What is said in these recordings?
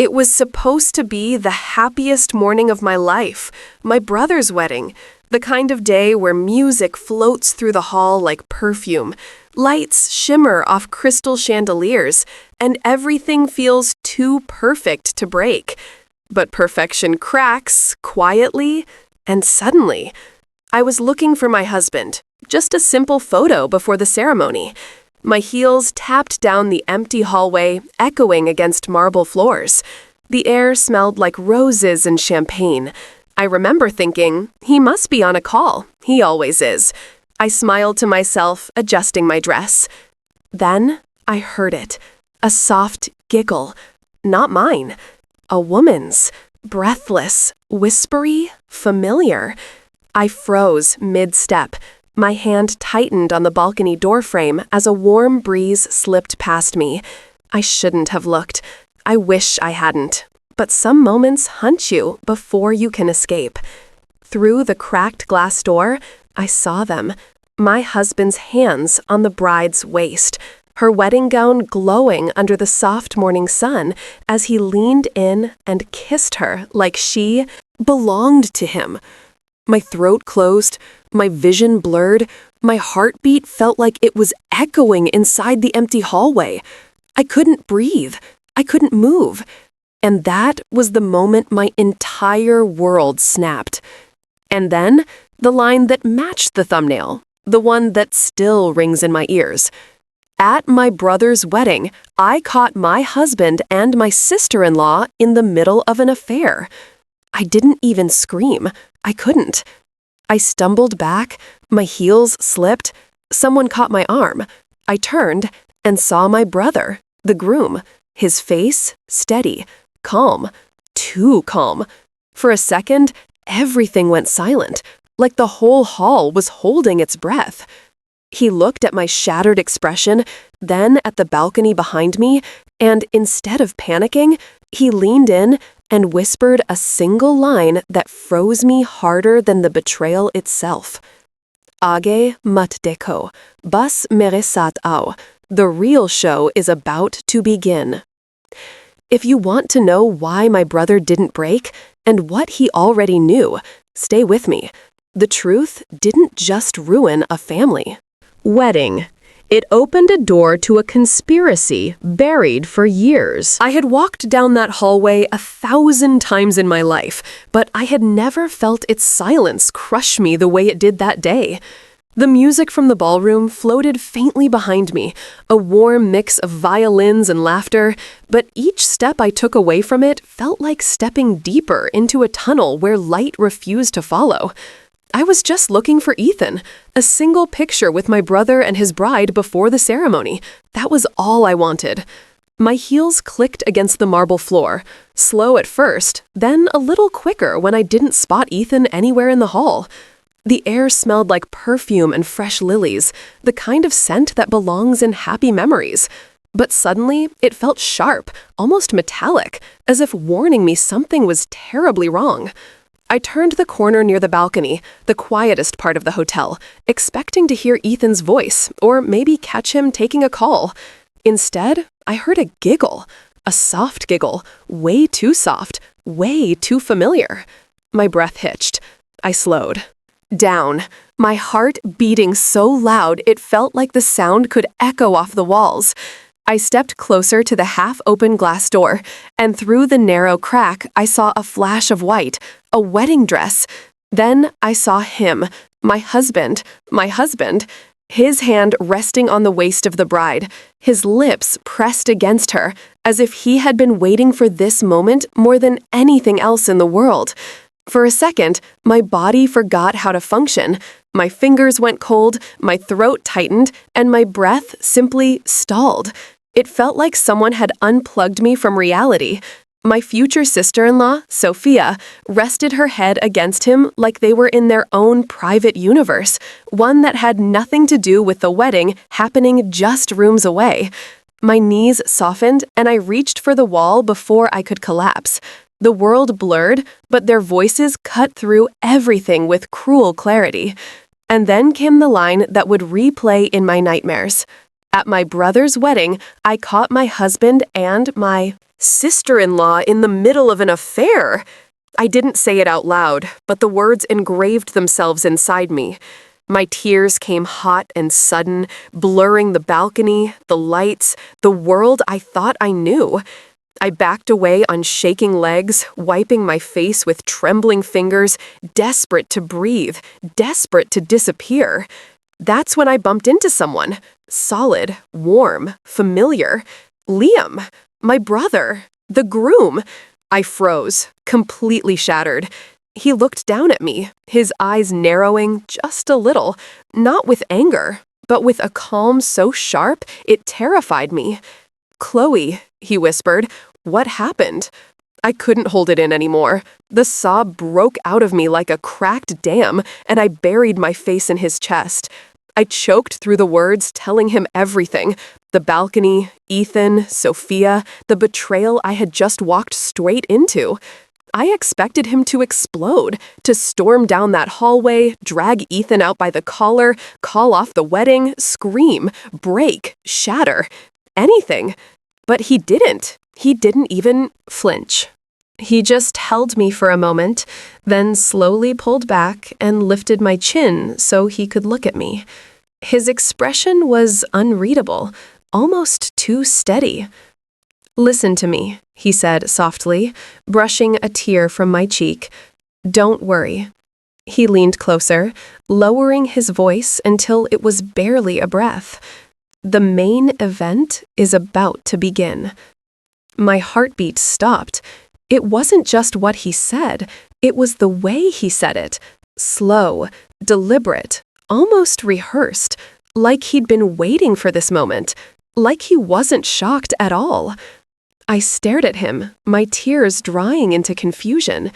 It was supposed to be the happiest morning of my life, my brother's wedding, the kind of day where music floats through the hall like perfume, lights shimmer off crystal chandeliers, and everything feels too perfect to break. But perfection cracks, quietly, and suddenly. I was looking for my husband, just a simple photo before the ceremony. My heels tapped down the empty hallway, echoing against marble floors. The air smelled like roses and champagne. I remember thinking, he must be on a call. He always is. I smiled to myself, adjusting my dress. Then I heard it. A soft giggle. Not mine. A woman's. Breathless, whispery, familiar. I froze mid-step. My hand tightened on the balcony doorframe as a warm breeze slipped past me. I shouldn't have looked. I wish I hadn't. But some moments hunt you before you can escape. Through the cracked glass door, I saw them. My husband's hands on the bride's waist, her wedding gown glowing under the soft morning sun as he leaned in and kissed her like she belonged to him. My throat closed, my vision blurred, my heartbeat felt like it was echoing inside the empty hallway. I couldn't breathe. I couldn't move. And that was the moment my entire world snapped. And then, the line that matched the thumbnail, the one that still rings in my ears. At my brother's wedding, I caught my husband and my sister-in-law in the middle of an affair. I didn't even scream. I couldn't. I stumbled back, my heels slipped, someone caught my arm. I turned and saw my brother, the groom, his face steady, calm, too calm. For a second, everything went silent, like the whole hall was holding its breath. He looked at my shattered expression, then at the balcony behind me, and instead of panicking, he leaned in and whispered a single line that froze me harder than the betrayal itself. Age mat deko, bas meresat au. The real show is about to begin. If you want to know why my brother didn't break and what he already knew, stay with me. The truth didn't just ruin a family. Wedding. It opened a door to a conspiracy buried for years. I had walked down that hallway 1,000 times in my life, but I had never felt its silence crush me the way it did that day. The music from the ballroom floated faintly behind me, a warm mix of violins and laughter, but each step I took away from it felt like stepping deeper into a tunnel where light refused to follow. I was just looking for Ethan, a single picture with my brother and his bride before the ceremony. That was all I wanted. My heels clicked against the marble floor, slow at first, then a little quicker when I didn't spot Ethan anywhere in the hall. The air smelled like perfume and fresh lilies, the kind of scent that belongs in happy memories. But suddenly, it felt sharp, almost metallic, as if warning me something was terribly wrong. I turned the corner near the balcony, the quietest part of the hotel, expecting to hear Ethan's voice, or maybe catch him taking a call. Instead, I heard a giggle, a soft giggle, way too soft, way too familiar. My breath hitched. I slowed. Down, my heart beating so loud it felt like the sound could echo off the walls. I stepped closer to the half-open glass door, and through the narrow crack, I saw a flash of white, a wedding dress. Then I saw him, my husband, his hand resting on the waist of the bride, his lips pressed against her, as if he had been waiting for this moment more than anything else in the world. For a second, my body forgot how to function. My fingers went cold, my throat tightened, and my breath simply stalled. It felt like someone had unplugged me from reality. My future sister-in-law, Sophia, rested her head against him like they were in their own private universe, one that had nothing to do with the wedding happening just rooms away. My knees softened, and I reached for the wall before I could collapse. The world blurred, but their voices cut through everything with cruel clarity. And then came the line that would replay in my nightmares. At my brother's wedding, I caught my husband and my sister-in-law in the middle of an affair. I didn't say it out loud, but the words engraved themselves inside me. My tears came hot and sudden, blurring the balcony, the lights, the world I thought I knew. I backed away on shaking legs, wiping my face with trembling fingers, desperate to breathe, desperate to disappear. That's when I bumped into someone. Solid, warm, familiar. Liam, my brother, the groom. I froze, completely shattered. He looked down at me, his eyes narrowing just a little, not with anger, but with a calm so sharp it terrified me. "Chloe," he whispered, "what happened?" I couldn't hold it in anymore. The sob broke out of me like a cracked dam, and I buried my face in his chest. I choked through the words, telling him everything. The balcony, Ethan, Sophia, the betrayal I had just walked straight into. I expected him to explode, to storm down that hallway, drag Ethan out by the collar, call off the wedding, scream, break, shatter, anything. But he didn't. He didn't even flinch. He just held me for a moment, then slowly pulled back and lifted my chin so he could look at me. His expression was unreadable, almost too steady. "Listen to me," he said softly, brushing a tear from my cheek. "Don't worry." He leaned closer, lowering his voice until it was barely a breath. "The main event is about to begin." My heartbeat stopped. It wasn't just what he said, it was the way he said it. Slow, deliberate, almost rehearsed, like he'd been waiting for this moment, like he wasn't shocked at all. I stared at him, my tears drying into confusion.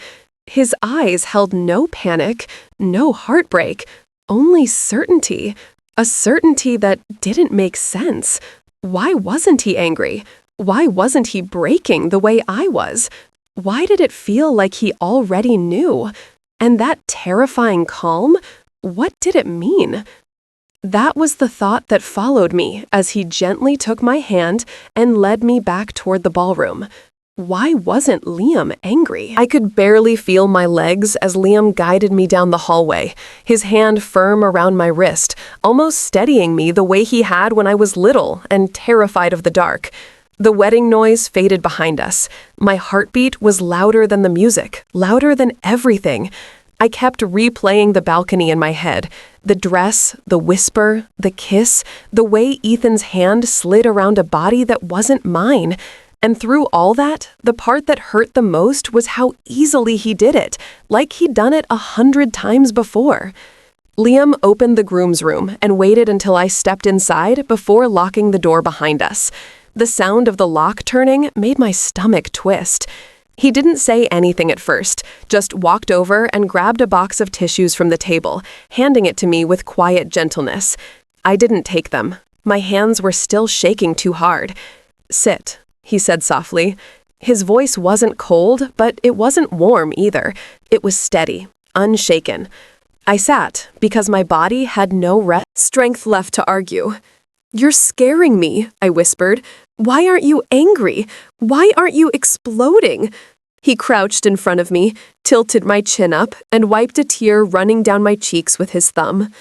His eyes held no panic, no heartbreak, only certainty. A certainty that didn't make sense. Why wasn't he angry? Why wasn't he breaking the way I was? Why did it feel like he already knew? And that terrifying calm, what did it mean? That was the thought that followed me as he gently took my hand and led me back toward the ballroom. Why wasn't Liam angry? I could barely feel my legs as Liam guided me down the hallway, his hand firm around my wrist, almost steadying me the way he had when I was little and terrified of the dark. The wedding noise faded behind us. My heartbeat was louder than the music, louder than everything. I kept replaying the balcony in my head. The dress, the whisper, the kiss, the way Ethan's hand slid around a body that wasn't mine. And through all that, the part that hurt the most was how easily he did it, like he'd done it 100 times before. Liam opened the groom's room and waited until I stepped inside before locking the door behind us. The sound of the lock turning made my stomach twist. He didn't say anything at first, just walked over and grabbed a box of tissues from the table, handing it to me with quiet gentleness. I didn't take them. My hands were still shaking too hard. "Sit," he said softly. His voice wasn't cold, but it wasn't warm either. It was steady, unshaken. I sat because my body had no strength left to argue. "You're scaring me," I whispered. "Why aren't you angry? Why aren't you exploding?" He crouched in front of me, tilted my chin up, and wiped a tear running down my cheeks with his thumb.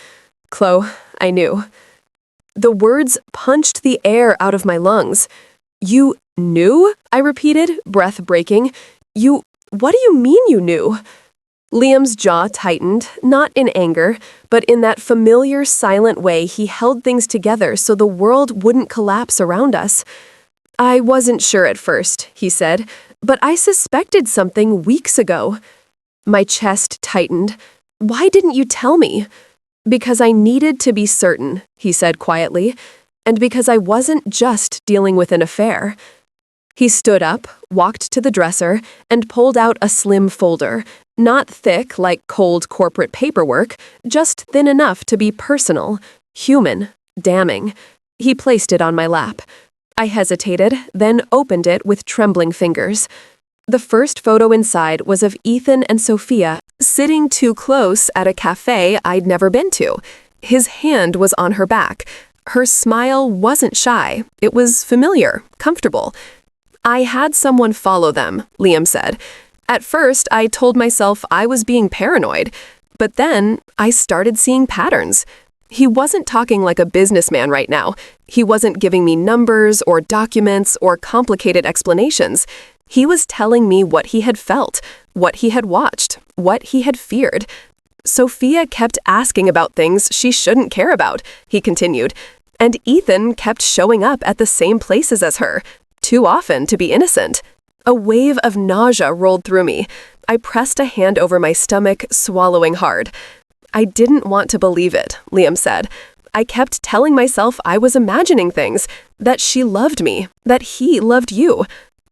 "Chloe, I knew." The words punched the air out of my lungs. "You knew?" I repeated, breath breaking. What do you mean you knew?" Liam's jaw tightened, not in anger, but in that familiar, silent way he held things together so the world wouldn't collapse around us. "I wasn't sure at first," he said, "but I suspected something weeks ago." My chest tightened. "Why didn't you tell me?" "Because I needed to be certain," he said quietly, "and because I wasn't just dealing with an affair." He stood up, walked to the dresser, and pulled out a slim folder, not thick like cold corporate paperwork, just thin enough to be personal, human, damning. He placed it on my lap. I hesitated, then opened it with trembling fingers. The first photo inside was of Ethan and Sophia sitting too close at a cafe I'd never been to. His hand was on her back, Her smile wasn't shy. It was familiar, comfortable. I had someone follow them, Liam said. At first, I told myself I was being paranoid, but then I started seeing patterns. He wasn't talking like a businessman right now. He wasn't giving me numbers or documents or complicated explanations. He was telling me what he had felt, what he had watched, what he had feared. Sophia kept asking about things she shouldn't care about, he continued, and Ethan kept showing up at the same places as her, too often to be innocent. A wave of nausea rolled through me. I pressed a hand over my stomach, swallowing hard. I didn't want to believe it, Liam said. I kept telling myself I was imagining things, that she loved me, that he loved you.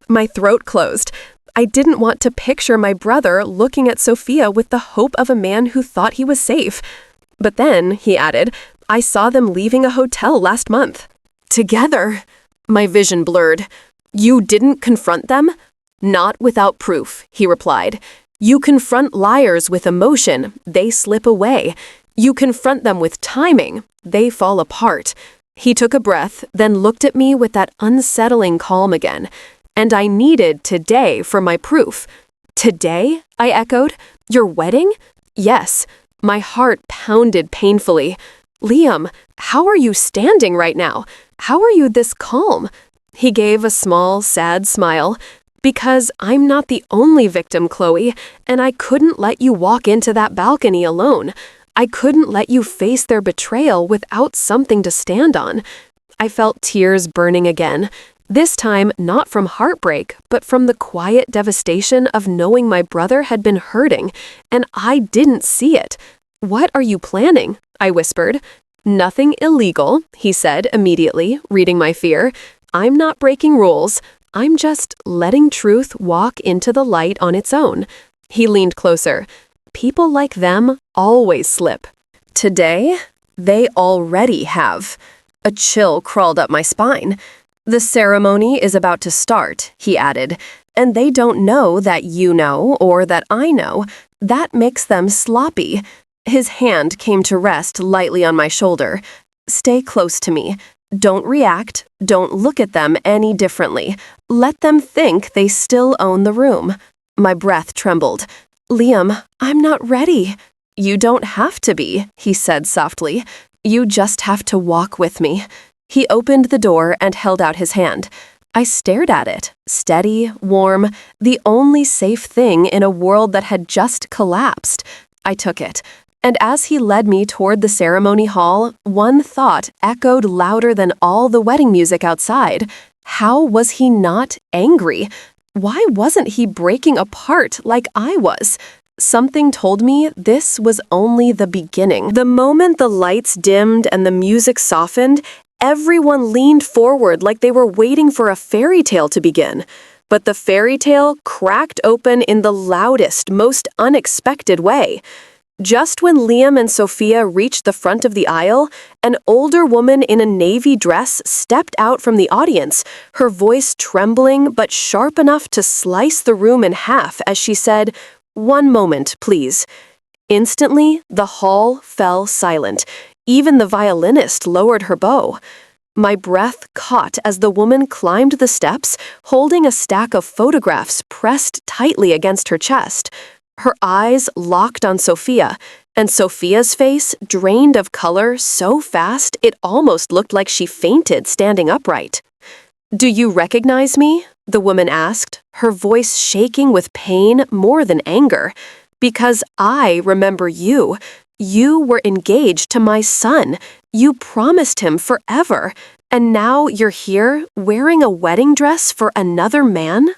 My throat closed. I didn't want to picture my brother looking at Sophia with the hope of a man who thought he was safe. But then, he added, I saw them leaving a hotel last month. Together. My vision blurred. You didn't confront them? Not without proof, he replied. You confront liars with emotion, they slip away. You confront them with timing, they fall apart. He took a breath, then looked at me with that unsettling calm again. And I needed today for my proof. Today? I echoed. Your wedding? Yes. My heart pounded painfully. Liam, how are you standing right now? How are you this calm? He gave a small, sad smile. Because I'm not the only victim, Chloe, and I couldn't let you walk into that balcony alone. I couldn't let you face their betrayal without something to stand on. I felt tears burning again. This time, not from heartbreak, but from the quiet devastation of knowing my brother had been hurting, and I didn't see it. What are you planning? I whispered. Nothing illegal, he said immediately, reading my fear. I'm not breaking rules. I'm just letting truth walk into the light on its own. He leaned closer. People like them always slip. Today, they already have. A chill crawled up my spine. The ceremony is about to start, he added, and they don't know that you know or that I know. That makes them sloppy. His hand came to rest lightly on my shoulder. Stay close to me. Don't react. Don't look at them any differently. Let them think they still own the room. My breath trembled. Liam, I'm not ready. You don't have to be, he said softly. You just have to walk with me. He opened the door and held out his hand. I stared at it, steady, warm, the only safe thing in a world that had just collapsed. I took it. And as he led me toward the ceremony hall, one thought echoed louder than all the wedding music outside. How was he not angry? Why wasn't he breaking apart like I was? Something told me this was only the beginning. The moment the lights dimmed and the music softened, everyone leaned forward like they were waiting for a fairy tale to begin. But the fairy tale cracked open in the loudest, most unexpected way. Just when Liam and Sophia reached the front of the aisle, an older woman in a navy dress stepped out from the audience, her voice trembling but sharp enough to slice the room in half as she said, "One moment, please." Instantly, the hall fell silent. Even the violinist lowered her bow. My breath caught as the woman climbed the steps, holding a stack of photographs pressed tightly against her chest. Her eyes locked on Sophia, and Sophia's face drained of color so fast it almost looked like she fainted standing upright. "Do you recognize me?" the woman asked, her voice shaking with pain more than anger. "Because I remember you. You were engaged to my son. You promised him forever. And now you're here, wearing a wedding dress for another man?"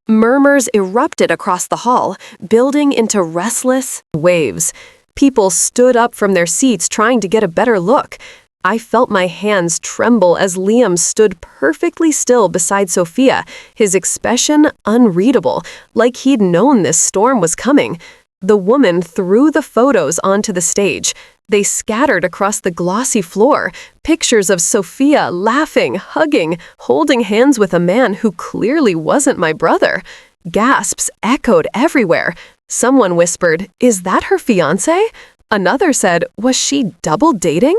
Murmurs erupted across the hall, building into restless waves. People stood up from their seats trying to get a better look. I felt my hands tremble as Liam stood perfectly still beside Sophia, his expression unreadable, like he'd known this storm was coming. The woman threw the photos onto the stage. They scattered across the glossy floor, pictures of Sophia laughing, hugging, holding hands with a man who clearly wasn't my brother. Gasps echoed everywhere. Someone whispered, "Is that her fiancé?" Another said, "Was she double dating?"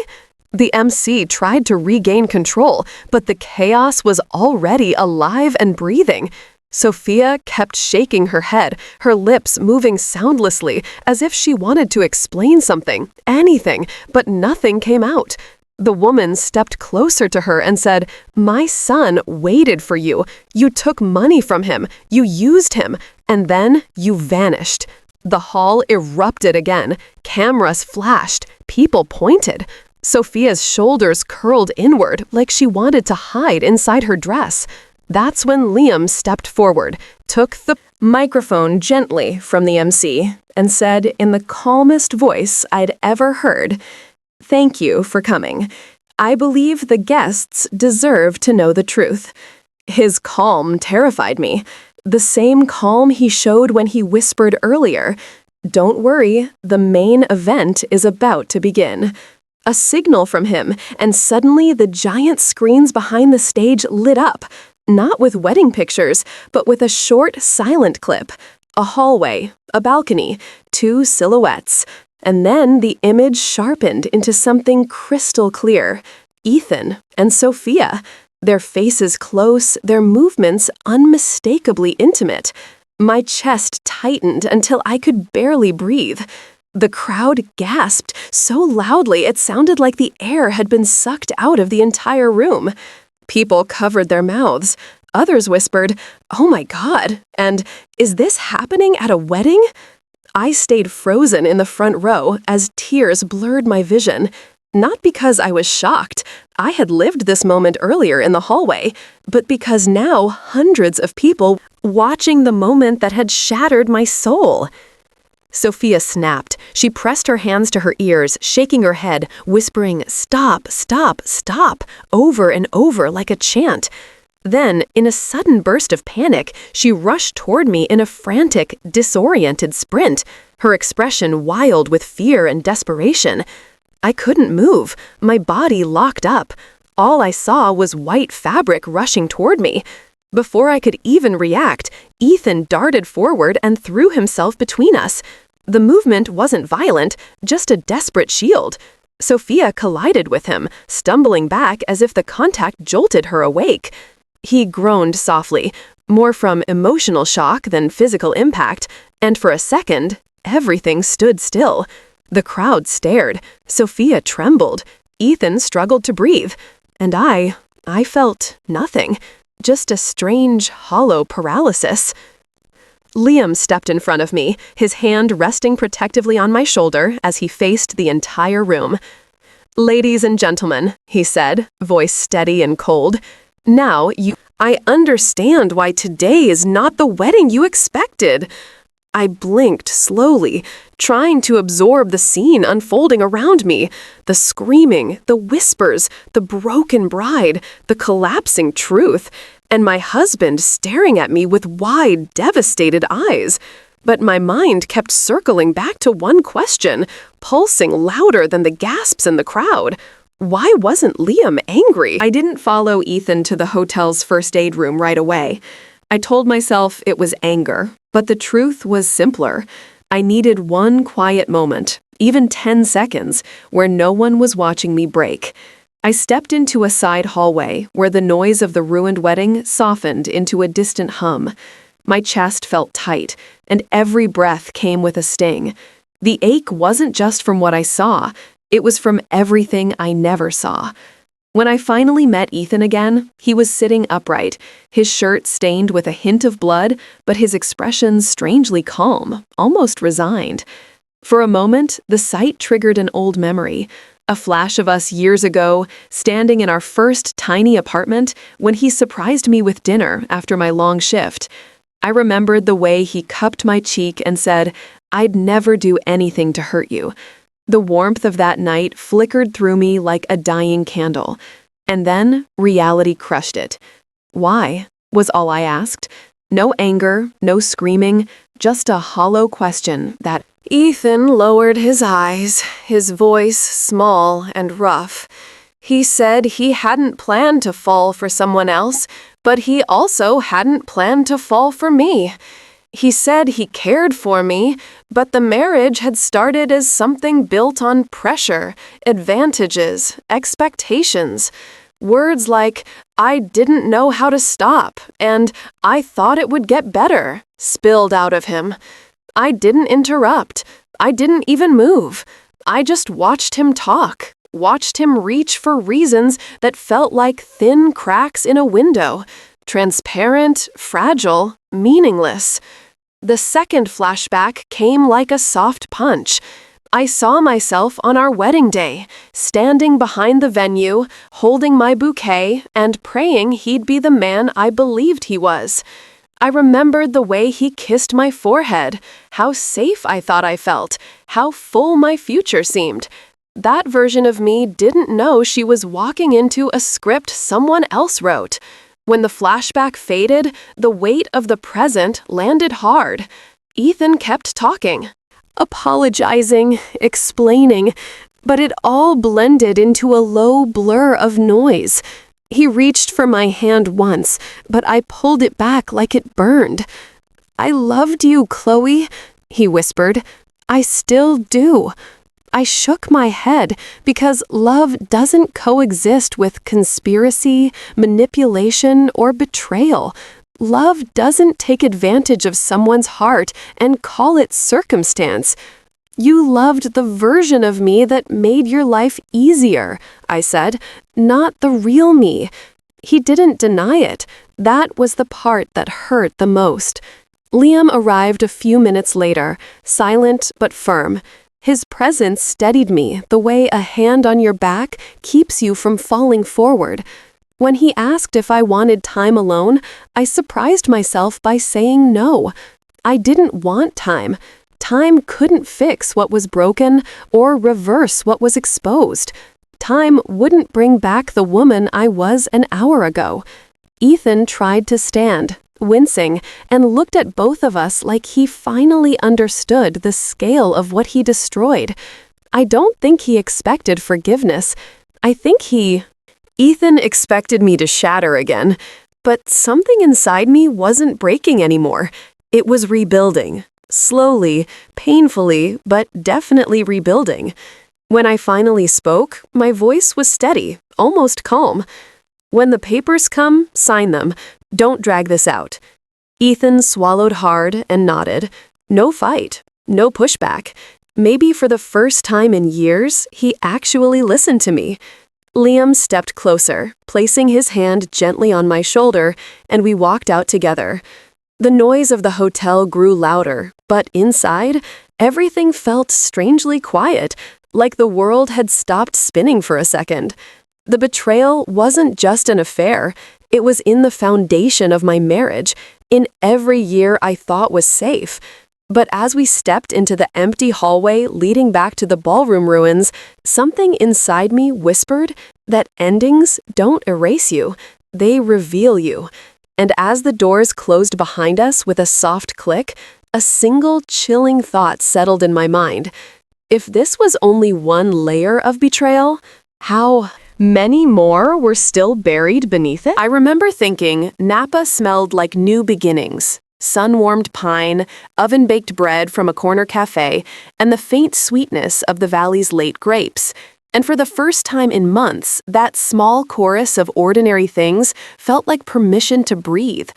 The MC tried to regain control, but the chaos was already alive and breathing. Sophia kept shaking her head, her lips moving soundlessly, as if she wanted to explain something, anything, but nothing came out. The woman stepped closer to her and said, "My son waited for you. You took money from him. You used him. And then you vanished." The hall erupted again. Cameras flashed. People pointed. Sophia's shoulders curled inward like she wanted to hide inside her dress. That's when Liam stepped forward, took the microphone gently from the MC, and said in the calmest voice I'd ever heard, "Thank you for coming. I believe the guests deserve to know the truth." His calm terrified me. The same calm he showed when he whispered earlier, "Don't worry, the main event is about to begin." A signal from him, and suddenly the giant screens behind the stage lit up, not with wedding pictures, but with a short, silent clip. A hallway, a balcony, two silhouettes. And then the image sharpened into something crystal clear. Ethan and Sophia. Their faces close, their movements unmistakably intimate. My chest tightened until I could barely breathe. The crowd gasped so loudly it sounded like the air had been sucked out of the entire room. People covered their mouths. Others whispered, "Oh my God," and "Is this happening at a wedding?" I stayed frozen in the front row as tears blurred my vision. Not because I was shocked, I had lived this moment earlier in the hallway, but because now hundreds of people watching the moment that had shattered my soul. Sophia snapped. She pressed her hands to her ears, shaking her head, whispering, "Stop, stop, stop," over and over like a chant. Then, in a sudden burst of panic, she rushed toward me in a frantic, disoriented sprint, her expression wild with fear and desperation. I couldn't move. My body locked up. All I saw was white fabric rushing toward me. Before I could even react, Ethan darted forward and threw himself between us. The movement wasn't violent, just a desperate shield. Sophia collided with him, stumbling back as if the contact jolted her awake. He groaned softly, more from emotional shock than physical impact, and for a second, everything stood still. The crowd stared. Sophia trembled. Ethan struggled to breathe. And I felt nothing. Just a strange, hollow paralysis. Liam stepped in front of me, his hand resting protectively on my shoulder as he faced the entire room. "Ladies and gentlemen," he said, voice steady and cold, I understand why today is not the wedding you expected." I blinked slowly, trying to absorb the scene unfolding around me. The screaming, the whispers, the broken bride, the collapsing truth, and my husband staring at me with wide, devastated eyes. But my mind kept circling back to one question, pulsing louder than the gasps in the crowd. Why wasn't Liam angry? I didn't follow Ethan to the hotel's first aid room right away. I told myself it was anger, but the truth was simpler. I needed one quiet moment, even 10 seconds, where no one was watching me break. I stepped into a side hallway where the noise of the ruined wedding softened into a distant hum. My chest felt tight, and every breath came with a sting. The ache wasn't just from what I saw. It was from everything I never saw. When I finally met Ethan again, he was sitting upright, his shirt stained with a hint of blood, but his expression strangely calm, almost resigned. For a moment, the sight triggered an old memory, a flash of us years ago, standing in our first tiny apartment when he surprised me with dinner after my long shift. I remembered the way he cupped my cheek and said, "I'd never do anything to hurt you." The warmth of that night flickered through me like a dying candle. And then reality crushed it. "Why?" was all I asked. No anger, no screaming, just a hollow question that Ethan lowered his eyes, his voice small and rough. He said he hadn't planned to fall for someone else, but he also hadn't planned to fall for me. He said he cared for me, but the marriage had started as something built on pressure, advantages, expectations. Words like, "I didn't know how to stop," and "I thought it would get better," spilled out of him. I didn't interrupt. I didn't even move. I just watched him talk, watched him reach for reasons that felt like thin cracks in a window, transparent, fragile, meaningless. The second flashback came like a soft punch. I saw myself on our wedding day, standing behind the venue, holding my bouquet, and praying he'd be the man I believed he was. I remembered the way he kissed my forehead, how safe I thought I felt, how full my future seemed. That version of me didn't know she was walking into a script someone else wrote. When the flashback faded, the weight of the present landed hard. Ethan kept talking, apologizing, explaining, but it all blended into a low blur of noise. He reached for my hand once, but I pulled it back like it burned. "I loved you, Chloe," he whispered. "I still do." I shook my head because love doesn't coexist with conspiracy, manipulation, or betrayal. Love doesn't take advantage of someone's heart and call it circumstance. "You loved the version of me that made your life easier," I said, "not the real me." He didn't deny it. That was the part that hurt the most. Liam arrived a few minutes later, silent but firm. His presence steadied me the way a hand on your back keeps you from falling forward. When he asked if I wanted time alone, I surprised myself by saying no. I didn't want time. Time couldn't fix what was broken or reverse what was exposed. Time wouldn't bring back the woman I was an hour ago. Ethan tried to stand, wincing, and looked at both of us like he finally understood the scale of what he destroyed. I don't think he expected forgiveness. I think Ethan expected me to shatter again, but something inside me wasn't breaking anymore. It was rebuilding. Slowly, painfully, but definitely rebuilding. When I finally spoke, my voice was steady, almost calm. "When the papers come, sign them. Don't drag this out." Ethan swallowed hard and nodded. No fight, no pushback. Maybe for the first time in years, he actually listened to me. Liam stepped closer, placing his hand gently on my shoulder, and we walked out together. The noise of the hotel grew louder, but inside, everything felt strangely quiet, like the world had stopped spinning for a second. The betrayal wasn't just an affair. It was in the foundation of my marriage, in every year I thought was safe. But as we stepped into the empty hallway leading back to the ballroom ruins, something inside me whispered that endings don't erase you, they reveal you. And as the doors closed behind us with a soft click, a single chilling thought settled in my mind. If this was only one layer of betrayal, how many more were still buried beneath it? I remember thinking Napa smelled like new beginnings. Sun-warmed pine, oven-baked bread from a corner cafe, and the faint sweetness of the valley's late grapes. And for the first time in months, that small chorus of ordinary things felt like permission to breathe.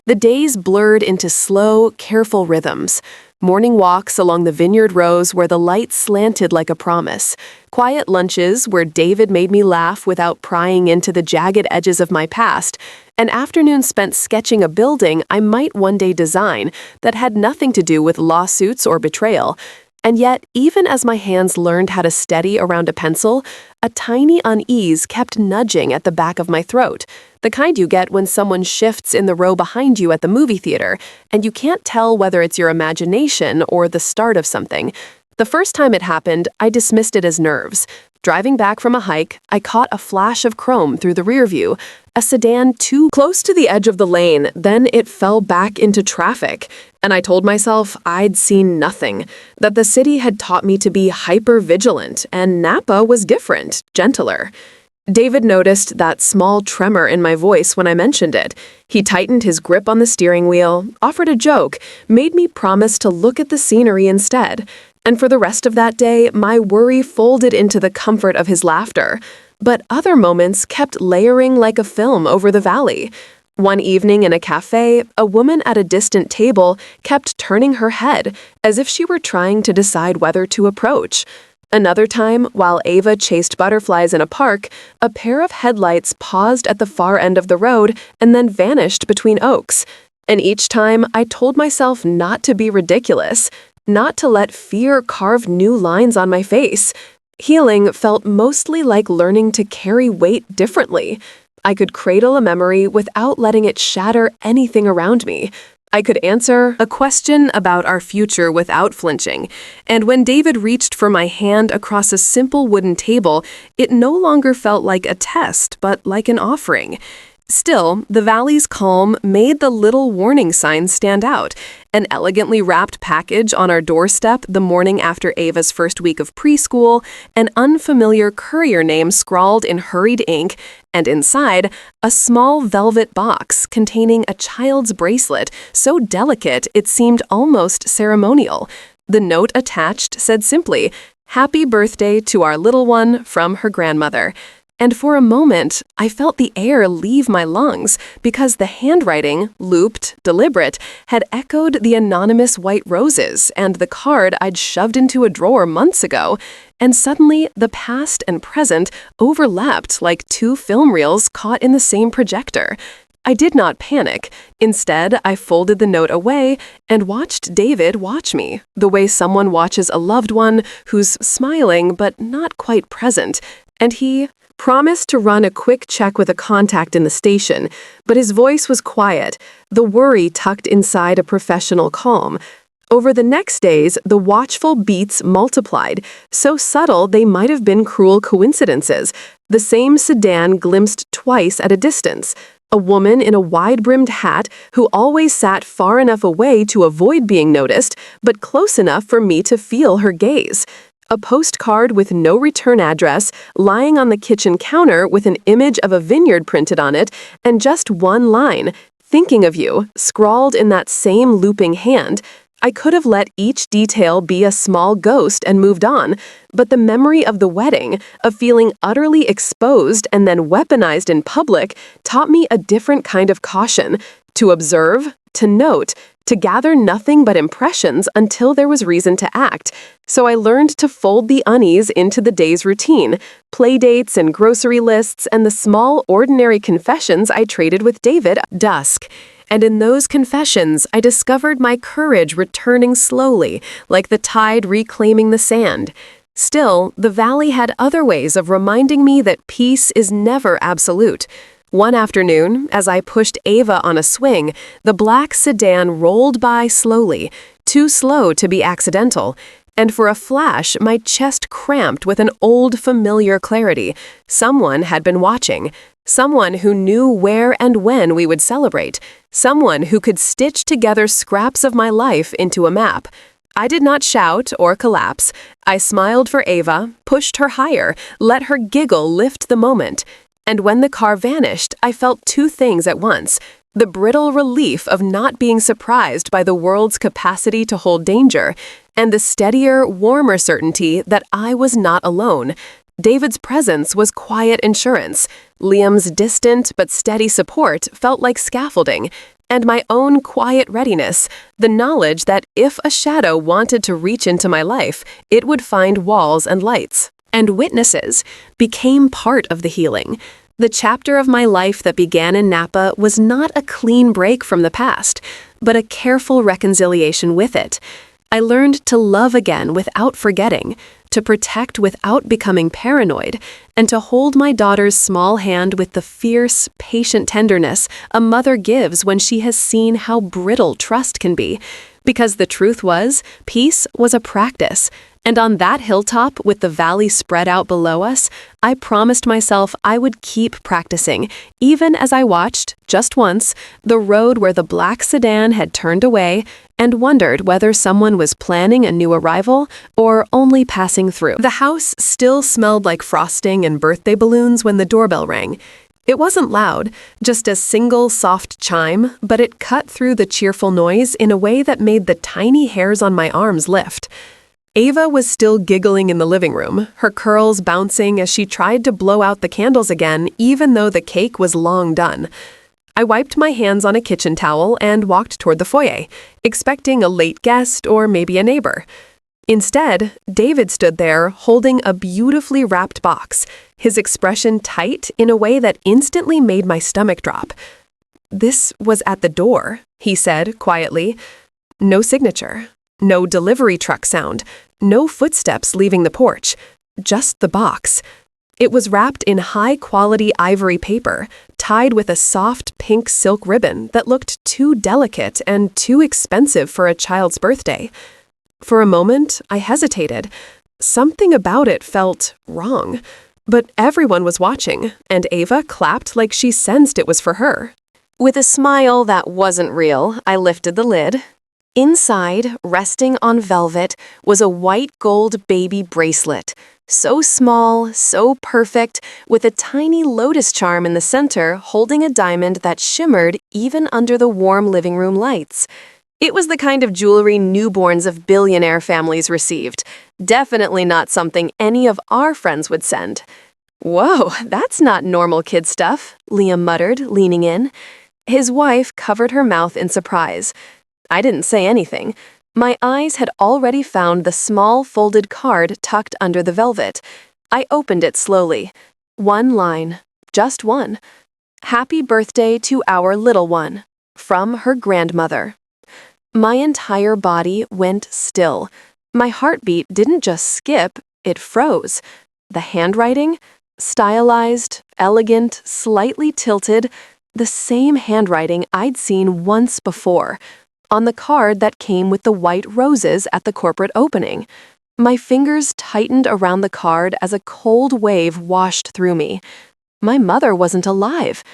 The days blurred into slow, careful rhythms. Morning walks along the vineyard rows where the light slanted like a promise. Quiet lunches where David made me laugh without prying into the jagged edges of my past. An afternoon spent sketching a building I might one day design that had nothing to do with lawsuits or betrayal. And yet, even as my hands learned how to steady around a pencil, a tiny unease kept nudging at the back of my throat, the kind you get when someone shifts in the row behind you at the movie theater, and you can't tell whether it's your imagination or the start of something. The first time it happened, I dismissed it as nerves. Driving back from a hike, I caught a flash of chrome through the rear view, a sedan too close to the edge of the lane, then it fell back into traffic. And I told myself I'd seen nothing, that the city had taught me to be hyper-vigilant, and Napa was different, gentler. David noticed that small tremor in my voice when I mentioned it. He tightened his grip on the steering wheel, offered a joke, made me promise to look at the scenery instead. And for the rest of that day, my worry folded into the comfort of his laughter. But other moments kept layering like a film over the valley. One evening in a cafe, a woman at a distant table kept turning her head as if she were trying to decide whether to approach. Another time, while Ava chased butterflies in a park, a pair of headlights paused at the far end of the road and then vanished between oaks. And each time, I told myself not to be ridiculous, not to let fear carve new lines on my face. Healing felt mostly like learning to carry weight differently. I could cradle a memory without letting it shatter anything around me. I could answer a question about our future without flinching. And when David reached for my hand across a simple wooden table, it no longer felt like a test, but like an offering. Still, the valley's calm made the little warning signs stand out. An elegantly wrapped package on our doorstep the morning after Ava's first week of preschool, an unfamiliar courier name scrawled in hurried ink, and inside, a small velvet box containing a child's bracelet so delicate it seemed almost ceremonial. The note attached said simply, "Happy birthday to our little one from her grandmother." And for a moment, I felt the air leave my lungs because the handwriting, looped, deliberate, had echoed the anonymous white roses and the card I'd shoved into a drawer months ago. And suddenly, the past and present overlapped like two film reels caught in the same projector. I did not panic. Instead, I folded the note away and watched David watch me, the way someone watches a loved one who's smiling but not quite present. And he promised to run a quick check with a contact in the station, but his voice was quiet, the worry tucked inside a professional calm. Over the next days, the watchful beats multiplied, so subtle they might have been cruel coincidences. The same sedan glimpsed twice at a distance. A woman in a wide-brimmed hat who always sat far enough away to avoid being noticed, but close enough for me to feel her gaze. A postcard with no return address lying on the kitchen counter with an image of a vineyard printed on it and just one line, "Thinking of you," scrawled in that same looping hand. I could have let each detail be a small ghost and moved on, but the memory of the wedding, of feeling utterly exposed and then weaponized in public, taught me a different kind of caution: to observe, to note, to gather nothing but impressions until there was reason to act. So I learned to fold the unease into the day's routine, play dates and grocery lists and the small, ordinary confessions I traded with David at dusk. And in those confessions, I discovered my courage returning slowly, like the tide reclaiming the sand. Still, the valley had other ways of reminding me that peace is never absolute. One afternoon, as I pushed Ava on a swing, the black sedan rolled by slowly, too slow to be accidental, and for a flash my chest cramped with an old familiar clarity. Someone had been watching, someone who knew where and when we would celebrate, someone who could stitch together scraps of my life into a map. I did not shout or collapse. I smiled for Ava, pushed her higher, let her giggle lift the moment. And when the car vanished, I felt two things at once: the brittle relief of not being surprised by the world's capacity to hold danger, and the steadier, warmer certainty that I was not alone. David's presence was quiet insurance. Liam's distant but steady support felt like scaffolding. And my own quiet readiness, the knowledge that if a shadow wanted to reach into my life, it would find walls and lights and witnesses, became part of the healing. The chapter of my life that began in Napa was not a clean break from the past, but a careful reconciliation with it. I learned to love again without forgetting, to protect without becoming paranoid, and to hold my daughter's small hand with the fierce, patient tenderness a mother gives when she has seen how brittle trust can be. Because the truth was, peace was a practice. And on that hilltop, with the valley spread out below us, I promised myself I would keep practicing, even as I watched, just once, the road where the black sedan had turned away and wondered whether someone was planning a new arrival or only passing through. The house still smelled like frosting singing and birthday balloons when the doorbell rang. It wasn't loud, just a single soft chime, but it cut through the cheerful noise in a way that made the tiny hairs on my arms lift. Ava was still giggling in the living room, her curls bouncing as she tried to blow out the candles again, even though the cake was long done. I wiped my hands on a kitchen towel and walked toward the foyer, expecting a late guest or maybe a neighbor. Instead, David stood there holding a beautifully wrapped box, his expression tight in a way that instantly made my stomach drop. "This was at the door," he said quietly. No signature, no delivery truck sound, no footsteps leaving the porch, just the box. It was wrapped in high-quality ivory paper, tied with a soft pink silk ribbon that looked too delicate and too expensive for a child's birthday. For a moment, I hesitated. Something about it felt wrong. But everyone was watching, and Ava clapped like she sensed it was for her. With a smile that wasn't real, I lifted the lid. Inside, resting on velvet, was a white gold baby bracelet. So small, so perfect, with a tiny lotus charm in the center holding a diamond that shimmered even under the warm living room lights. It was the kind of jewelry newborns of billionaire families received. Definitely not something any of our friends would send. "Whoa, that's not normal kid stuff," Liam muttered, leaning in. His wife covered her mouth in surprise. I didn't say anything. My eyes had already found the small folded card tucked under the velvet. I opened it slowly. One line, just one. "Happy birthday to our little one. From her grandmother." My entire body went still. My heartbeat didn't just skip, it froze. The handwriting? Stylized, elegant, slightly tilted, the same handwriting I'd seen once before, on the card that came with the white roses at the corporate opening. My fingers tightened around the card as a cold wave washed through me. My mother wasn't alive.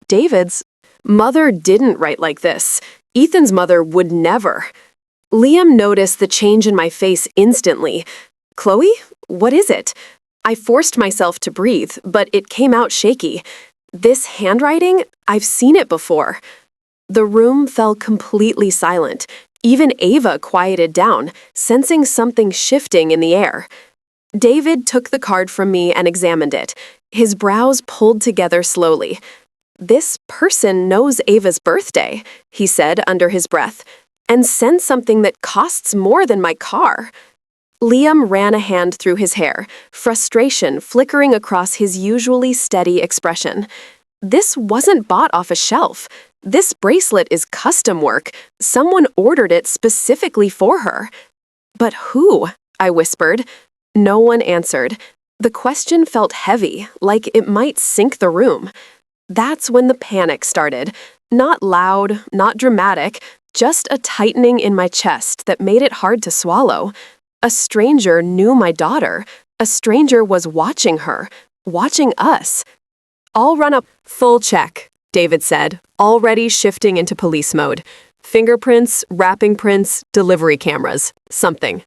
David's mother didn't write like this. Ethan's mother would never. Liam noticed the change in my face instantly. "Chloe, what is it?" I forced myself to breathe, but it came out shaky. "This handwriting? I've seen it before." The room fell completely silent. Even Ava quieted down, sensing something shifting in the air. David took the card from me and examined it. His brows pulled together slowly. "This person knows Ava's birthday," he said under his breath, "and sent something that costs more than my car." Liam ran a hand through his hair, frustration flickering across his usually steady expression. "This wasn't bought off a shelf. This bracelet is custom work. Someone ordered it specifically for her." "But who?" I whispered. No one answered. The question felt heavy, like it might sink the room. That's when the panic started. Not loud, not dramatic, just a tightening in my chest that made it hard to swallow. A stranger knew my daughter. A stranger was watching her, watching us. "I'll run a full check," David said, already shifting into police mode. "Fingerprints, wrapping prints, delivery cameras, something."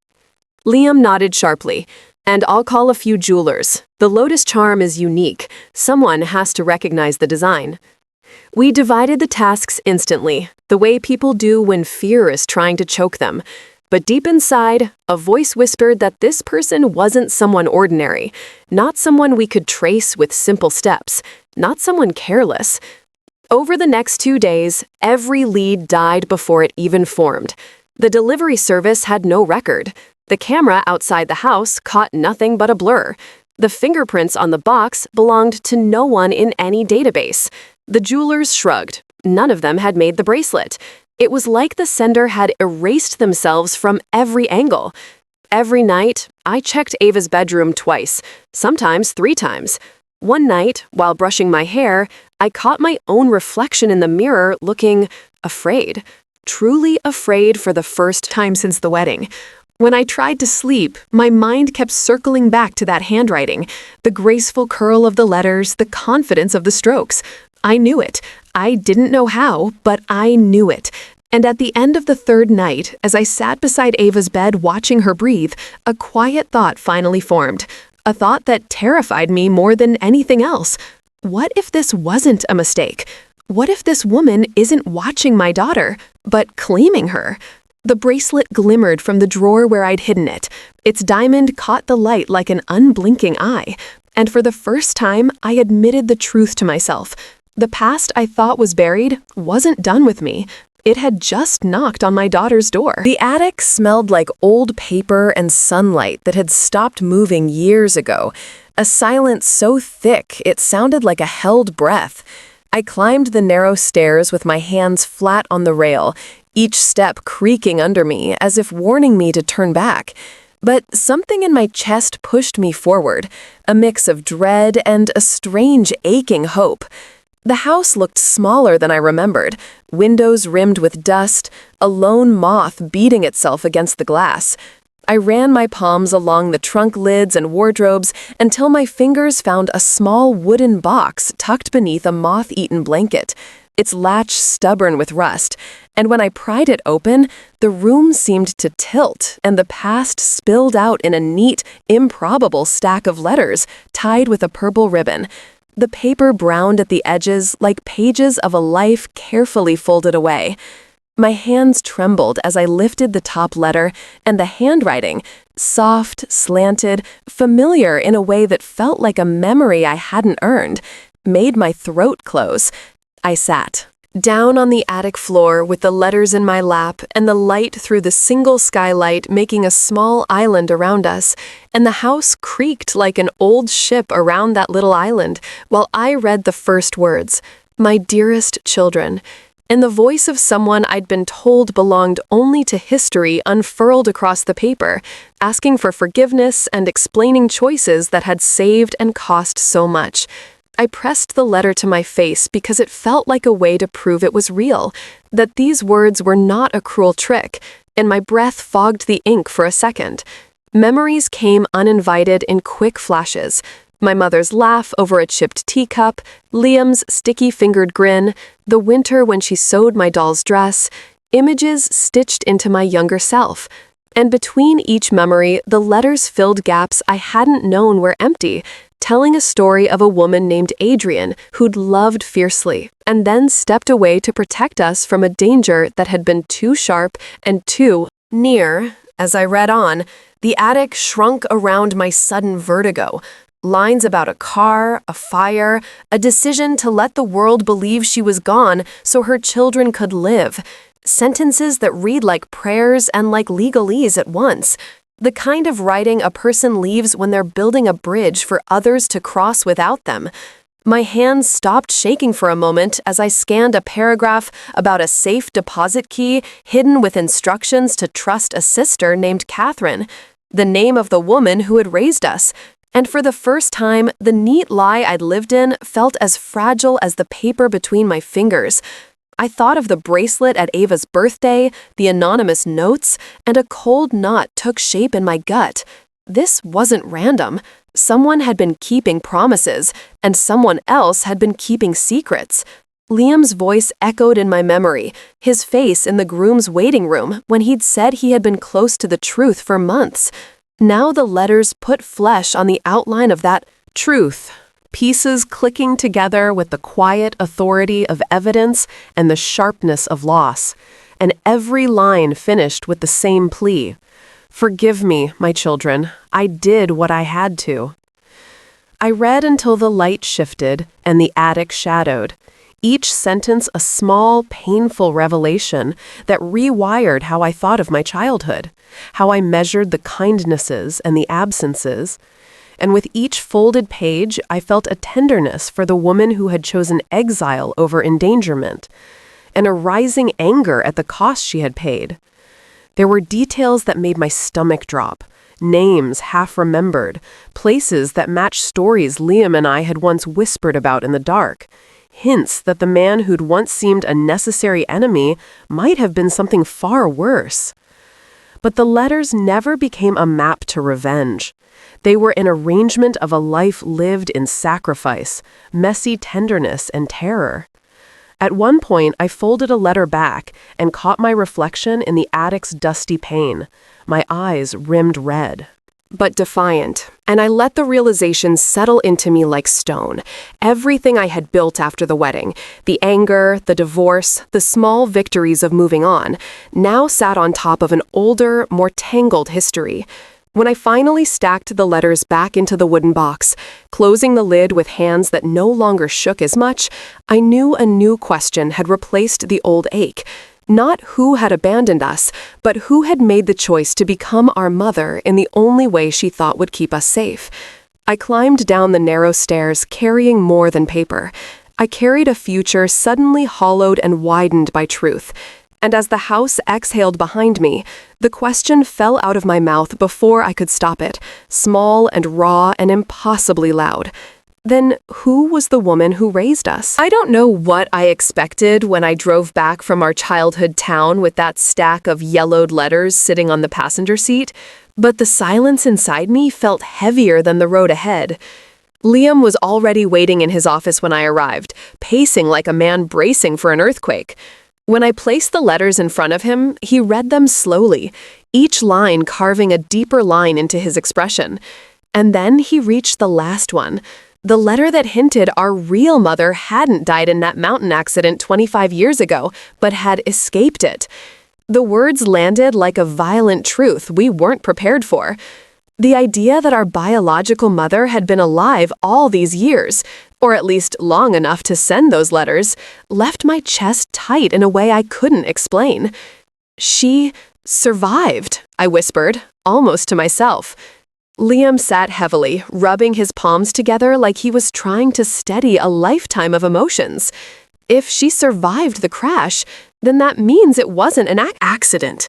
Liam nodded sharply. "And I'll call a few jewelers. The lotus charm is unique. Someone has to recognize the design." We divided the tasks instantly, the way people do when fear is trying to choke them. But deep inside, a voice whispered that this person wasn't someone ordinary, not someone we could trace with simple steps, not someone careless. Over the next 2 days, every lead died before it even formed. The delivery service had no record. The camera outside the house caught nothing but a blur. The fingerprints on the box belonged to no one in any database. The jewelers shrugged. None of them had made the bracelet. It was like the sender had erased themselves from every angle. Every night, I checked Ava's bedroom twice, sometimes 3 times. One night, while brushing my hair, I caught my own reflection in the mirror looking afraid. Truly afraid for the first time since the wedding. When I tried to sleep, my mind kept circling back to that handwriting, the graceful curl of the letters, the confidence of the strokes. I knew it. I didn't know how, but I knew it. And at the end of the 3rd night, as I sat beside Ava's bed watching her breathe, a quiet thought finally formed. a thought that terrified me more than anything else. What if this wasn't a mistake? What if this woman isn't watching my daughter, but claiming her? The bracelet glimmered from the drawer where I'd hidden it. Its diamond caught the light like an unblinking eye. And for the first time, I admitted the truth to myself. The past I thought was buried wasn't done with me. It had just knocked on my daughter's door. The attic smelled like old paper and sunlight that had stopped moving years ago. A silence so thick it sounded like a held breath. I climbed the narrow stairs with my hands flat on the rail, each step creaking under me as if warning me to turn back. But something in my chest pushed me forward, a mix of dread and a strange aching hope. The house looked smaller than I remembered, windows rimmed with dust, a lone moth beating itself against the glass. I ran my palms along the trunk lids and wardrobes until my fingers found a small wooden box tucked beneath a moth-eaten blanket, its latch stubborn with rust, and when I pried it open, the room seemed to tilt and the past spilled out in a neat, improbable stack of letters tied with a purple ribbon. The paper browned at the edges like pages of a life carefully folded away. My hands trembled as I lifted the top letter, and the handwriting, soft, slanted, familiar in a way that felt like a memory I hadn't earned, made my throat close. I sat, down on the attic floor with the letters in my lap and the light through the single skylight making a small island around us, and the house creaked like an old ship around that little island while I read the first words, "My dearest children," in the voice of someone I'd been told belonged only to history unfurled across the paper, asking for forgiveness and explaining choices that had saved and cost so much. I pressed the letter to my face because it felt like a way to prove it was real, that these words were not a cruel trick, and my breath fogged the ink for a second. Memories came uninvited in quick flashes. My mother's laugh over a chipped teacup, Liam's sticky-fingered grin, the winter when she sewed my doll's dress, images stitched into my younger self. And between each memory, the letters filled gaps I hadn't known were empty, telling a story of a woman named Adrian who'd loved fiercely and then stepped away to protect us from a danger that had been too sharp and too near. As I read on, the attic shrunk around my sudden vertigo. Lines about a car, a fire, a decision to let the world believe she was gone so her children could live. Sentences that read like prayers and like legalese at once. The kind of writing a person leaves when they're building a bridge for others to cross without them. My hands stopped shaking for a moment as I scanned a paragraph about a safe deposit key hidden with instructions to trust a sister named Catherine, the name of the woman who had raised us. And for the first time, the neat lie I'd lived in felt as fragile as the paper between my fingers. I thought of the bracelet at Ava's birthday, the anonymous notes, and a cold knot took shape in my gut. This wasn't random. Someone had been keeping promises, and someone else had been keeping secrets. Liam's voice echoed in my memory, his face in the groom's waiting room when he'd said he had been close to the truth for months. Now the letters put flesh on the outline of that truth. Pieces clicking together with the quiet authority of evidence and the sharpness of loss, and every line finished with the same plea. Forgive me, my children. I did what I had to. I read until the light shifted and the attic shadowed. Each sentence a small, painful revelation that rewired how I thought of my childhood, how I measured the kindnesses and the absences. And with each folded page, I felt a tenderness for the woman who had chosen exile over endangerment, and a rising anger at the cost she had paid. There were details that made my stomach drop, names half remembered, places that matched stories Liam and I had once whispered about in the dark, hints that the man who'd once seemed a necessary enemy might have been something far worse. But the letters never became a map to revenge. They were an arrangement of a life lived in sacrifice, messy tenderness, and terror. At one point, I folded a letter back and caught my reflection in the attic's dusty pane, my eyes rimmed red. but defiant, and I let the realization settle into me like stone. Everything I had built after the wedding, the anger, the divorce, the small victories of moving on, now sat on top of an older, more tangled history. When I finally stacked the letters back into the wooden box, closing the lid with hands that no longer shook as much, I knew a new question had replaced the old ache. Not who had abandoned us, but who had made the choice to become our mother in the only way she thought would keep us safe. I climbed down the narrow stairs carrying more than paper. I carried a future suddenly hollowed and widened by truth. And as the house exhaled behind me, the question fell out of my mouth before I could stop it, small and raw and impossibly loud. Then who was the woman who raised us? I don't know what I expected when I drove back from our childhood town with that stack of yellowed letters sitting on the passenger seat, but the silence inside me felt heavier than the road ahead. Liam was already waiting in his office when I arrived, pacing like a man bracing for an earthquake. When I placed the letters in front of him, he read them slowly, each line carving a deeper line into his expression. And then he reached the last one, the letter that hinted our real mother hadn't died in that mountain accident 25 years ago, but had escaped it. The words landed like a violent truth we weren't prepared for. The idea that our biological mother had been alive all these years, or at least long enough to send those letters, left my chest tight in a way I couldn't explain. She survived, I whispered, almost to myself. Liam sat heavily, rubbing his palms together like he was trying to steady a lifetime of emotions. If she survived the crash, then that means it wasn't an accident.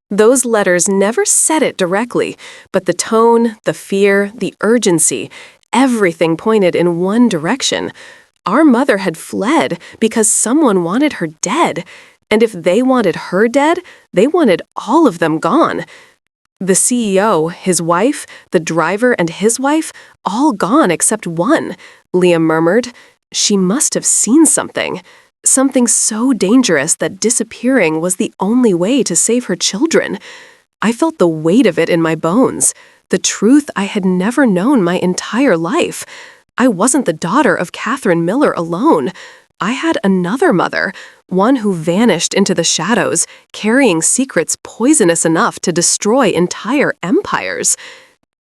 Those letters never said it directly, but the tone, the fear, the urgency, everything pointed in one direction. Our mother had fled because someone wanted her dead. And if they wanted her dead, they wanted all of them gone. The CEO, his wife, the driver, and his wife, all gone except one, Liam murmured. She must have seen something. Something so dangerous that disappearing was the only way to save her children. I felt the weight of it in my bones, the truth I had never known my entire life. I wasn't the daughter of Catherine Miller alone. I had another mother, one who vanished into the shadows, carrying secrets poisonous enough to destroy entire empires.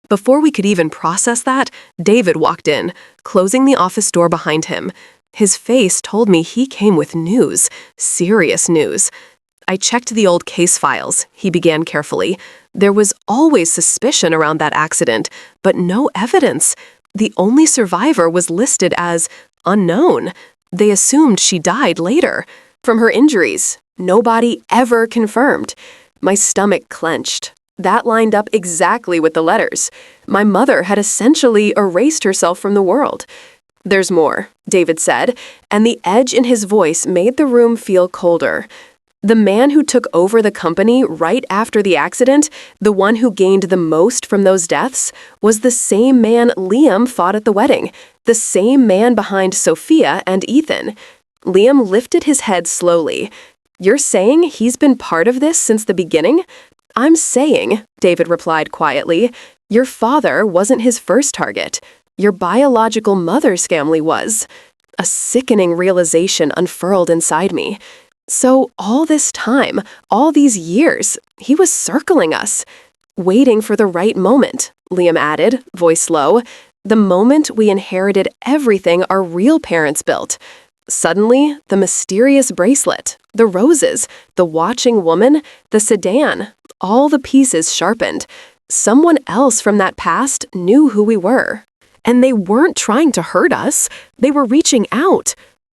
Before we could even process that, David walked in, closing the office door behind him. His face told me he came with news, serious news. I checked the old case files, he began carefully. There was always suspicion around that accident, but no evidence. The only survivor was listed as unknown. They assumed she died later. From her injuries, nobody ever confirmed. My stomach clenched. That lined up exactly with the letters. My mother had essentially erased herself from the world. "There's more," David said, and the edge in his voice made the room feel colder. The man who took over the company right after the accident, the one who gained the most from those deaths, was the same man Liam fought at the wedding, the same man behind Sophia and Ethan. Liam lifted his head slowly. "You're saying he's been part of this since the beginning?" "I'm saying," David replied quietly, "your father wasn't his first target. Your biological mother's family was." A sickening realization unfurled inside me. So all this time, all these years, he was circling us. "Waiting for the right moment," Liam added, voice low. "The moment we inherited everything our real parents built." Suddenly, the mysterious bracelet, the roses, the watching woman, the sedan, all the pieces sharpened. Someone else from that past knew who we were. And they weren't trying to hurt us. They were reaching out.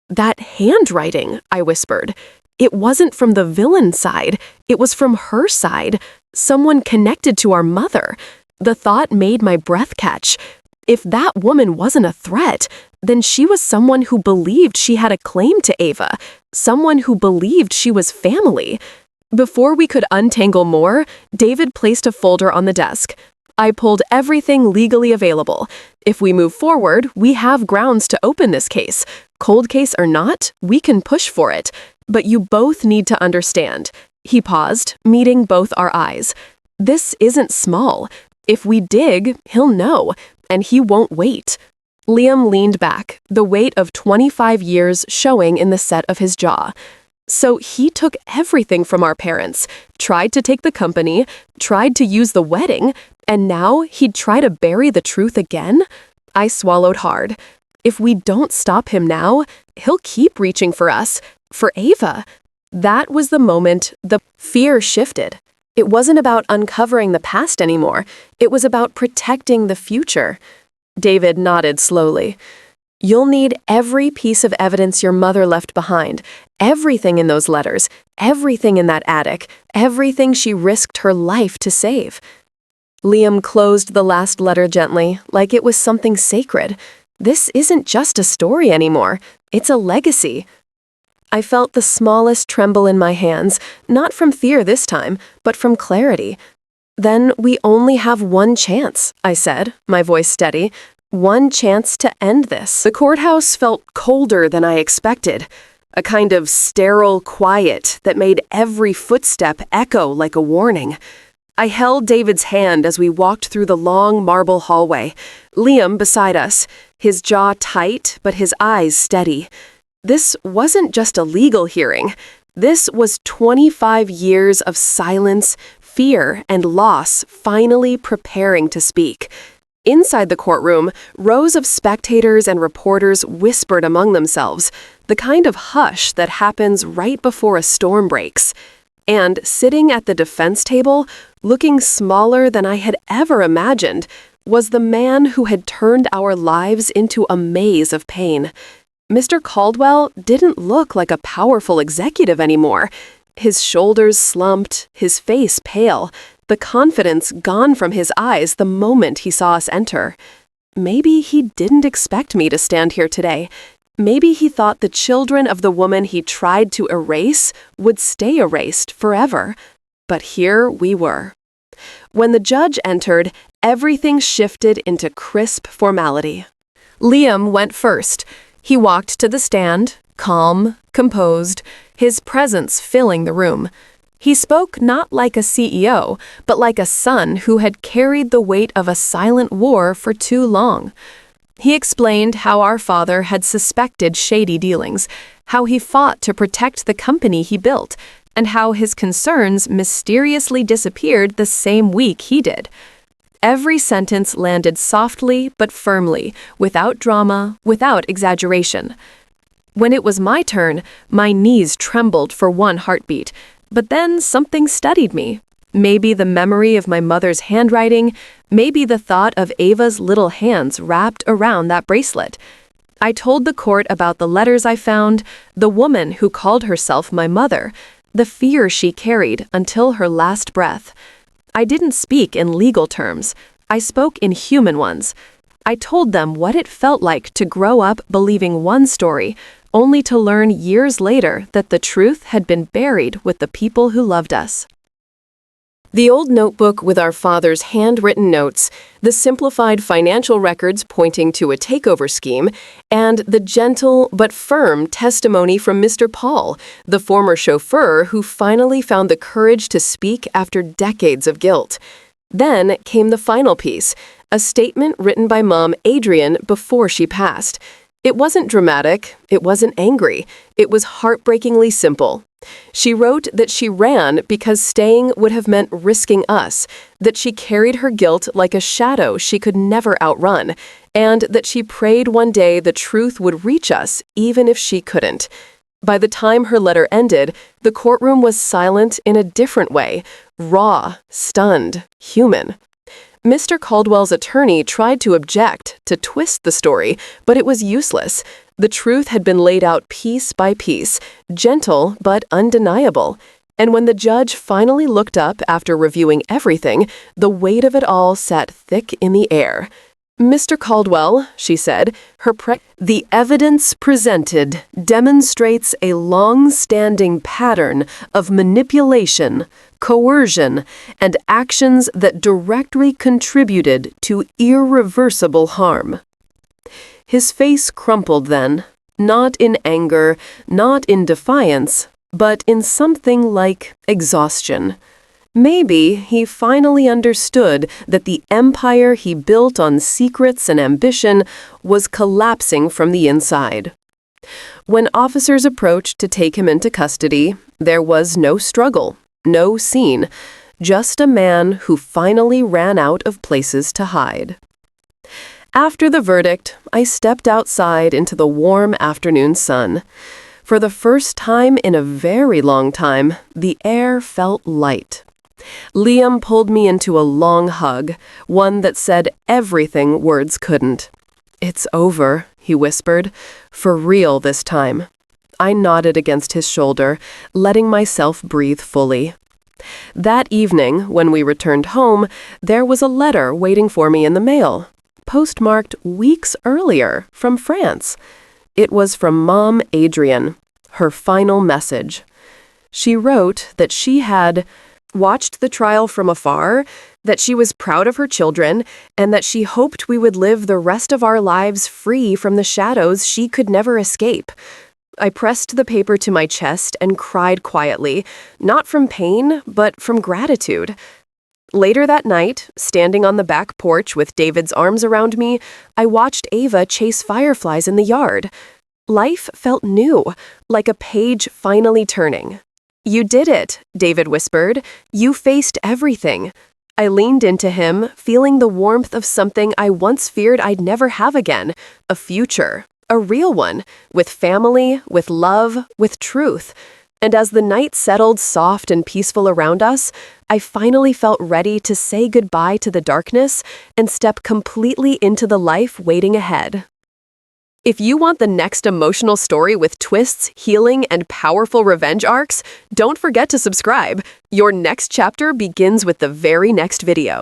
"That handwriting," I whispered. "It wasn't from the villain side. It was from her side. Someone connected to our mother." The thought made my breath catch. If that woman wasn't a threat, then she was someone who believed she had a claim to Ava, someone who believed she was family. Before we could untangle more, David placed a folder on the desk. "I pulled everything legally available. If we move forward, we have grounds to open this case. Cold case or not, we can push for it. But you both need to understand." He paused, meeting both our eyes. "This isn't small. If we dig, he'll know, and he won't wait. Liam leaned back, the weight of 25 years showing in the set of his jaw. So he took everything from our parents, tried to take the company, tried to use the wedding, and now he'd try to bury the truth again? I swallowed hard. If we don't stop him now, he'll keep reaching for us, for Ava. That was the moment the fear shifted. It wasn't about uncovering the past anymore. It was about protecting the future. David nodded slowly. You'll need every piece of evidence your mother left behind, everything in those letters, everything in that attic, everything she risked her life to save. Liam closed the last letter gently, like it was something sacred. This isn't just a story anymore. It's a legacy. I felt the smallest tremble in my hands, not from fear this time, but from clarity. Then we only have one chance, I said, my voice steady. One chance to end this. The courthouse felt colder than I expected, a kind of sterile quiet that made every footstep echo like a warning. I held David's hand as we walked through the long marble hallway, Liam beside us, his jaw tight but his eyes steady. This wasn't just a legal hearing. This was 25 years of silence, fear, and loss finally preparing to speak. Inside the courtroom, rows of spectators and reporters whispered among themselves, the kind of hush that happens right before a storm breaks. And sitting at the defense table, looking smaller than I had ever imagined, was the man who had turned our lives into a maze of pain. Mr. Caldwell didn't look like a powerful executive anymore. His shoulders slumped, his face pale, the confidence gone from his eyes the moment he saw us enter. Maybe he didn't expect me to stand here today. Maybe he thought the children of the woman he tried to erase would stay erased forever. But here we were. When the judge entered, everything shifted into crisp formality. Liam went first. He walked to the stand, calm, composed, his presence filling the room. He spoke not like a CEO, but like a son who had carried the weight of a silent war for too long. He explained how our father had suspected shady dealings, how he fought to protect the company he built, and how his concerns mysteriously disappeared the same week he did. Every sentence landed softly but firmly, without drama, without exaggeration. When it was my turn, my knees trembled for one heartbeat, but then something steadied me. Maybe the memory of my mother's handwriting, maybe the thought of Ava's little hands wrapped around that bracelet. I told the court about the letters I found, the woman who called herself my mother, the fear she carried until her last breath. I didn't speak in legal terms. I spoke in human ones. I told them what it felt like to grow up believing one story, only to learn years later that the truth had been buried with the people who loved us. The old notebook with our father's handwritten notes, the simplified financial records pointing to a takeover scheme, and the gentle but firm testimony from Mr. Paul, the former chauffeur who finally found the courage to speak after decades of guilt. Then came the final piece, a statement written by Mom Adrian before she passed. It wasn't dramatic, it wasn't angry, it was heartbreakingly simple. She wrote that she ran because staying would have meant risking us, that she carried her guilt like a shadow she could never outrun, and that she prayed one day the truth would reach us even if she couldn't. By the time her letter ended, the courtroom was silent in a different way, raw, stunned, human. Mr. Caldwell's attorney tried to object, to twist the story, but it was useless. The truth had been laid out piece by piece, gentle but undeniable. And when the judge finally looked up after reviewing everything, the weight of it all sat thick in the air. Mr. Caldwell, she said, the evidence presented demonstrates a long-standing pattern of manipulation, coercion, and actions that directly contributed to irreversible harm. His face crumpled then, not in anger, not in defiance, but in something like exhaustion. Maybe he finally understood that the empire he built on secrets and ambition was collapsing from the inside. When officers approached to take him into custody, there was no struggle, no scene, just a man who finally ran out of places to hide. After the verdict, I stepped outside into the warm afternoon sun. For the first time in a very long time, the air felt light. Liam pulled me into a long hug, one that said everything words couldn't. "It's over," he whispered, "for real this time." I nodded against his shoulder, letting myself breathe fully. That evening, when we returned home, there was a letter waiting for me in the mail, postmarked weeks earlier from France. It was from Mom Adrian, her final message. She wrote that she had watched the trial from afar, that she was proud of her children, and that she hoped we would live the rest of our lives free from the shadows she could never escape. I pressed the paper to my chest and cried quietly, not from pain, but from gratitude. Later that night, standing on the back porch with David's arms around me, I watched Ava chase fireflies in the yard. Life felt new, like a page finally turning. "You did it," David whispered. "You faced everything." I leaned into him, feeling the warmth of something I once feared I'd never have again, a future, a real one, with family, with love, with truth. And as the night settled soft and peaceful around us, I finally felt ready to say goodbye to the darkness and step completely into the life waiting ahead. If you want the next emotional story with twists, healing, and powerful revenge arcs, don't forget to subscribe. Your next chapter begins with the very next video.